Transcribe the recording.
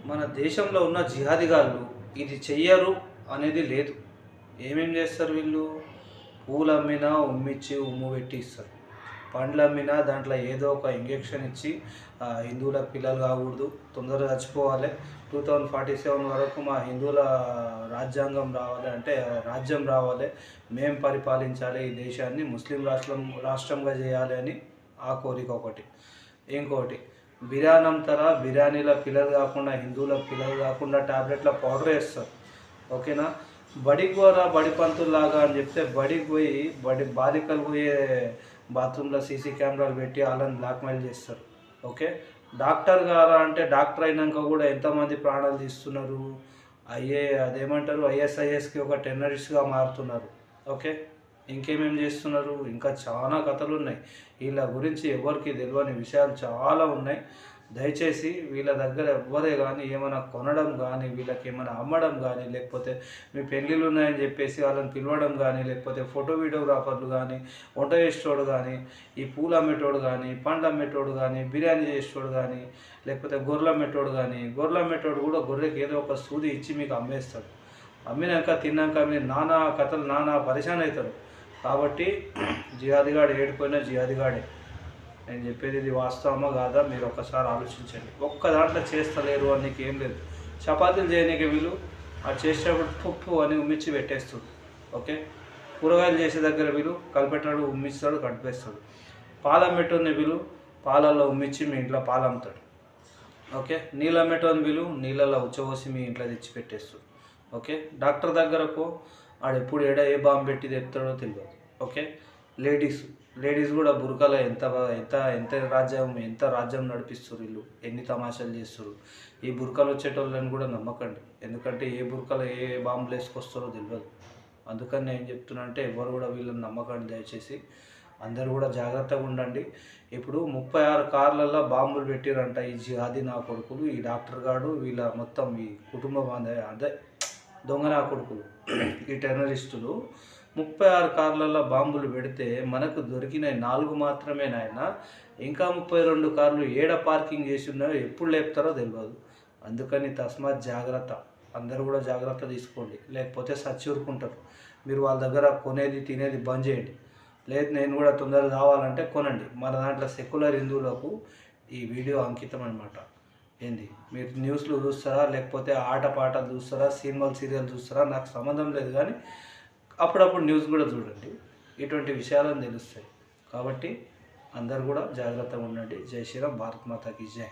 మన దేశంలో ఉన్న జిహాదీగాళ్ళు ఇది చెయ్యరు అనేది లేదు. ఏమేం చేస్తారు వీళ్ళు? పూలు అమ్మినా ఉమ్మిచ్చి ఉమ్ము పెట్టి ఇస్తారు. పండ్లు అమ్మినా దాంట్లో ఏదో ఒక ఇంజెక్షన్ ఇచ్చి హిందువుల పిల్లలు కాకూడదు, తొందరగా చచ్చిపోవాలి, 2047 వరకు మా హిందువుల రాజ్యాంగం రావాలి, అంటే రాజ్యం రావాలి, మేము పరిపాలించాలి ఈ దేశాన్ని, ముస్లిం రాష్ట్రంగా చేయాలి అని ఆ కోరిక ఒకటి. ఇంకోటి, బిర్యానీ అమ్ముతారా, బిర్యానీల పిల్లలు కాకుండా, హిందువుల పిల్లలు కాకుండా టాబ్లెట్ల పౌడర్ వేస్తారు. ఓకేనా? బడికి పోరా బడి పంతుల్లాగా అని చెప్తే బడికి పోయి బాలికలు పోయే బాత్రూంలో సీసీ కెమెరాలు పెట్టి వాళ్ళని బ్లాక్మెయిల్ చేస్తారు. ఓకే, డాక్టర్ గారా అంటే డాక్టర్ అయినాక కూడా ఎంతమంది ప్రాణాలు తీస్తున్నారు. అదేమంటారు, ఐఎస్ఐఎస్కి ఒక టెర్రరిస్ట్గా మారుతున్నారు. ఓకే, ఇంకేమేమి చేస్తున్నారు, ఇంకా చాలా కథలు ఉన్నాయి. వీళ్ళ గురించి ఎవరికి తెలియని విషయాలు చాలా ఉన్నాయి. దయచేసి వీళ్ళ దగ్గర ఎవ్వరే కానీ ఏమైనా కొనడం కానీ, వీళ్ళకి ఏమైనా అమ్మడం కానీ, లేకపోతే మీ పెళ్ళిళ్ళు ఉన్నాయని చెప్పేసి వాళ్ళని పిలవడం కానీ, లేకపోతే ఫోటో వీడియోగ్రాఫర్లు కానీ, వంట చేసేటోడు కానీ, ఈ పూలు అమ్మేటోడు కానీ, పండ్లు అమ్మేటోడు కానీ, బిర్యానీ చేసేటోడు కానీ, లేకపోతే గొర్రెలు అమ్మేటోడు కానీ, గొర్రెలు అమ్మేటోడు కూడా గొర్రెకి ఏదో ఒక సూది ఇచ్చి మీకు అమ్మేస్తాడు. అమ్మినాక తిన్నాక మీరు నానా కథలు నానా పరిశాన్ అవుతారు. కాబట్టి జిహాదిగాడు ఏడిపోయినా జిహాదిగాడే. నేను చెప్పేది ఇది వాస్తవమా కాదా మీరు ఒక్కసారి ఆలోచించండి. ఒక్క దాంట్లో చేస్తలేరు అని ఏం లేదు. చపాతీలు చేయనీకి వీళ్ళు అది చేసేటప్పుడు పప్పు అని ఉమ్మిచ్చి పెట్టేస్తుంది. ఓకే, కూరగాయలు చేసే దగ్గర వీళ్ళు కలిపెట్టాడు, ఉమ్మిస్తాడు, కడిపేస్తాడు. పాలు అమ్మేటోని వీళ్ళు పాలల్లో ఉమ్మిచ్చి మీ ఇంట్లో పాలు అమ్ముతాడు. ఓకే, నీళ్ళు అమ్మేటోని వీళ్ళు నీళ్ళల్లో ఉచ్చబోసి మీ ఇంట్లో తెచ్చి పెట్టేస్తాడు. ఓకే, డాక్టర్ దగ్గరకు ఆడు ఎప్పుడు ఏ బాంబు పెట్టి తెస్తాడో తెలియదు. ఓకే, లేడీస్ కూడా బురకలో ఎంత రాజ్యం నడిపిస్తారు వీళ్ళు, ఎన్ని తమాషాలు చేస్తారు. ఈ బురకలు వచ్చేటోళ్ళని కూడా నమ్మకండి, ఎందుకంటే ఏ బురకలో ఏ బాంబులు వేసుకొస్తారో తెలియదు. అందుకని నేను చెప్తున్నా అంటే ఎవరు కూడా వీళ్ళని నమ్మకండి. దయచేసి అందరూ కూడా జాగ్రత్తగా ఉండండి. ఇప్పుడు 36 కార్లలో బాంబులు పెట్టిరంట ఈ జిహాదీ నా కొడుకులు, ఈ డాక్టర్ గాడు, వీళ్ళ మొత్తం ఈ కుటుంబ అదే దొంగ నా కొడుకులు, ఈ టెర్రరిస్టులు 36 కార్లలో బాంబులు పెడితే మనకు దొరికినాయి 4 మాత్రమే నాయన. ఇంకా 32 కార్లు ఏడ పార్కింగ్ చేసి ఉన్నాయో ఎప్పుడు లేపుతారో తెలియదు. అందుకని తస్మాత్ జాగ్రత్త, అందరూ కూడా జాగ్రత్త తీసుకోండి, లేకపోతే సచ్చూరుకుంటారు. మీరు వాళ్ళ దగ్గర కొనేది తినేది బంద్ చేయండి. లేదు నేను కూడా తొందరగా కావాలంటే కొనండి. మన దాంట్లో సెక్యులర్ హిందువులకు ఈ వీడియో అంకితం అనమాట. ఏంది, మీరు న్యూస్లు చూస్తారా, లేకపోతే ఆటపాటలు చూస్తారా, సీరియల్ చూస్తారా, నాకు సంబంధం లేదు, కానీ అప్పుడప్పుడు న్యూస్ కూడా చూడండి. ఇటువంటి విషయాలను తెలుస్తాయి. కాబట్టి అందరు కూడా జాగ్రత్తగా ఉండండి. జై శ్రీరామ్, భారత్ మాతాకి జై.